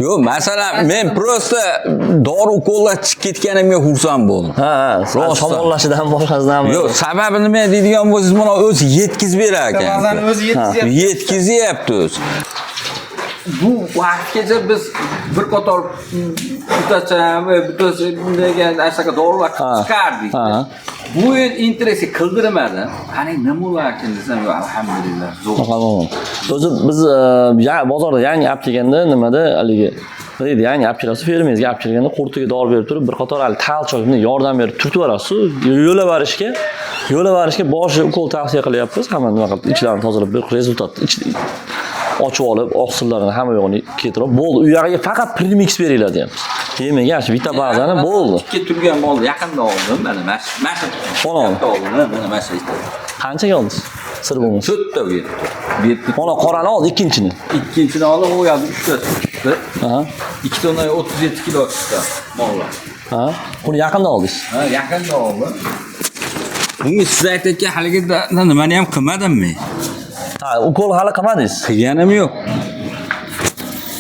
Yo'q, masalan, men prosta dori ukollar chiqib ketganimga xursand bo'ldim. Ha, shamollashidan boshqasidan. Yo'q, sababi nima deydigan bo'lsangiz, mana o'zi yetkazib berar ekan. Ba'zan o'zi Yetkazyapti o'zi. Bu vaqtgacha biz bir qator bitachami, bundagan ashaka dorilar chiqardik. Bu interesi qildirmadi. Qani nima bo'larkan desam, alhamdulillah. O'zi biz bozorda yangi olib kelganda nimada haligi deydi, yangi olib kelasiz, fermangizga olib kelganda qo'rtiga dori berib turib, bir qator hali talchoqni yordam berib turtib yuborasiz. Yo'la borishga boshi ukol tavsiya qilyapmiz. Hamma nima qilib, ichlarini tozalab, bir rezultat ochib olib, oqsillarni hamma yo'g'ini keltirib, bo'ldi. U yoqiga faqat premix beriladi deyapmiz. Yemaga vita bazani bo'ldi. Ikki turgan molni yaqinda oldim. Mana shu oldim. Mana shu. Qanchaga oldingiz? Sir bo'lmasa. To'rtta bu yerda. Mana qorani oldi, ikkinchini. Ikkinchini olib, u yoqda 3 ta chiqdi. Ha. 2 tonna 37 kilo chiqdi mollar. Ha. Buni yaqinda oldingiz. Ha, yaqinda oldim. Bunga siz aytayotgan haligida nimani ham qilmadimmi? Ha, ukol hali qilmadingiz.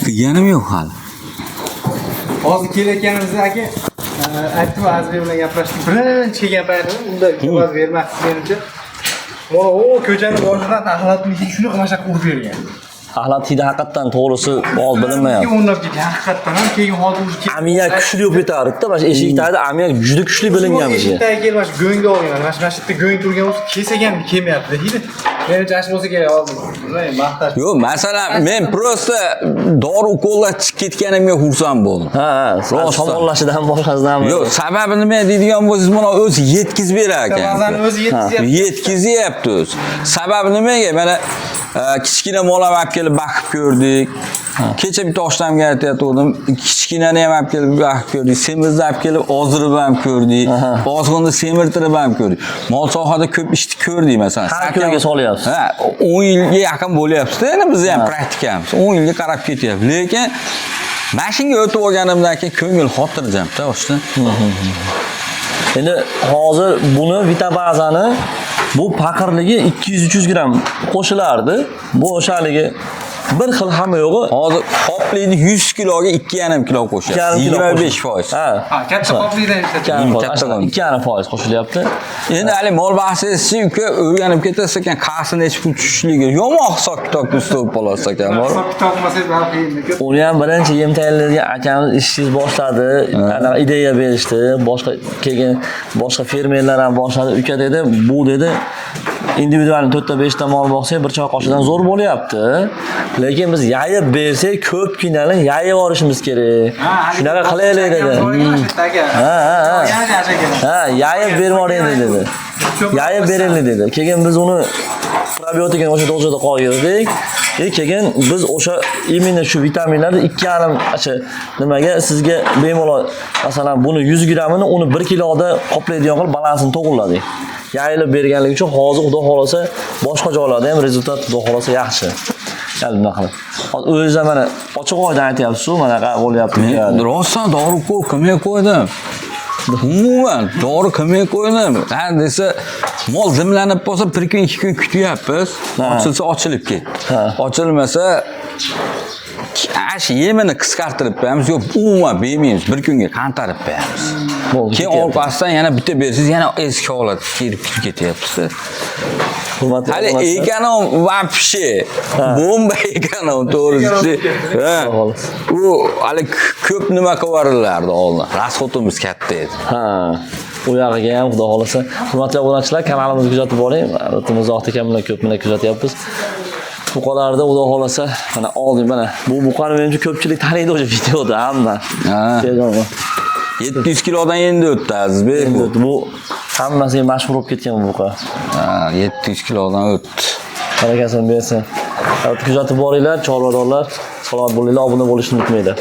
Qilganim yo'q hali. Hozir kelayotganimizda aka aytdim, Azizbek bilan gaplashdik. Birinchi kelgan paytida unda javob bermasiz menimcha. Mana u ko'chani boshidan axlatni shunaqa mashaq urib bergan. Axlat hidi haqiqatan to'g'risi hozir bilinmayapti. O'rnab ketgan haqiqatan ham keyin hozir urib ketdi. Amiyak kuchli bo'lib ketardi-da, mana eshik tagida amiyak juda kuchli bilingan bizga. Eshik tagiga kelib mana go'ngga olgan. Mana shu yerda go'ng turgan bo'lsa, kelsak ham kelmayapti. Hidi menimcha ash bo'lsa kerak hozir. Maqtash. Yo'q, masalan, men prosta dori ukollar chiqib ketganimga xursand bo'ldim. Ha, shamollashidan boshqasidan. Yo'q, sababi nima deydigan bo'lsangiz, mana o'zi yetkazib berar ekan. Ba'zan o'zi Yetkazyapti o'zi. Sababi nimaga? Mana kichkina molam olib kelib bakib ko'rdik. Kecha bitta oshtamga aytayotgandim, kichkinani ham olib kelib bakib ko'rdik. Semizni olib kelib ozdirib ham ko'rdik. Ozg'inni semirtirib ham ko'rdik. Mol sohada ko'p ishni ko'rdik masalan. Har kunga solyapsiz. Ha, 10 yilga yaqin bo'lyapti-da, endi biz ham praktikamiz. 10 yilga qarab ketyapti. Lekin mashinga o'tib olganimdan keyin ko'ngil xotirjamda boshdan. Endi hozir buni vita bazani bu paqirligi 200-300 gram qo'shilardi. Bu o'shaligi bir xil hamma yo'g'i. Hozir qoplaydi 100 kiloga 2,5 kilo qo'shyapti. 25%. Ha, katta qoplidan ishlatgan. 2,5% qo'shilyapti. Endi hali mol bahsisi uka o'rganib ketasiz ekan, qarsini hech pul tushishligi. Yomon hisob kitobni ustida bo'lsa ekan, bor. Hisob kitob bo'lsa ham qiyin. Uni ham birinchi yem tayyorlaydigan akamiz ishingiz boshladi. Anaqa ideya berishdi. Boshqa kelgan boshqa fermerlar ham boshladi. Uka dedi, bu dedi individual 4 ta 5 ta mol boqsak bir choy qoshiqdan zo'r bo'lyapti. Lekin biz yayib bersak ko'pginani yayib olishimiz kerak. Shunaqa qilaylik dedi. Ha, yayib bermoring dedi. Yayib beraylik dedi. Keyin biz uni probiotikni o'sha dozada qo'ydik. Keyin biz o'sha imенно shu vitaminlarni 2,5 nimaga sizga bemalol masalan buni 100 gramini uni 1 kiloda qoplaydigan qilib balansini to'g'irladik. Yayilib berganligi uchun hozir xudo xolasa boshqa joylarda ham rezultat xudo xolasa yaxshi. Yani nima qilib. Hozir o'zingiz mana ochiq oydan aytyapsiz-ku, mana qa bo'lyapti. Rostdan dori ukol qilmay qo'ydim. Umuman dori qilmay qo'ydim. Ha desa mol zimlanib bo'lsa 1 kun 2 kun kutyapmiz. Ochilsa ochilib ketdi. Ochilmasa yemini qisqartirib qo'yamiz, yo'q umuman bermaymiz, 1 kunga qantarib qo'yamiz. Keyin orqasidan yana bitta bersiz, yana eski holatga kelib ketyapsiz. Hali ekanom vapshe, bomba ekanom to'g'risi. U hali ko'p nima qilib oldin. Rasxotimiz katta edi. Ha. U yog'iga ham xudo xolasa, hurmatli obunachilar, kanalimizni kuzatib boring. Muzoq aka bilan ko'p mana kuzatyapmiz. Buqalarda xudo xolasa, mana oldim mana. Bu buqani menimcha ko'pchilik taniydi o'sha videoda hamma. 700 kilodan endi o'tdi Azizbek. Bu hammasiga mashhur bo'lib ketgan bu buqa. 700 kilodan o'tdi. Barakasini bersin. Kuzatib boringlar, chorvadorlar. Salomat bo'linglar, obuna bo'lishni unutmanglar.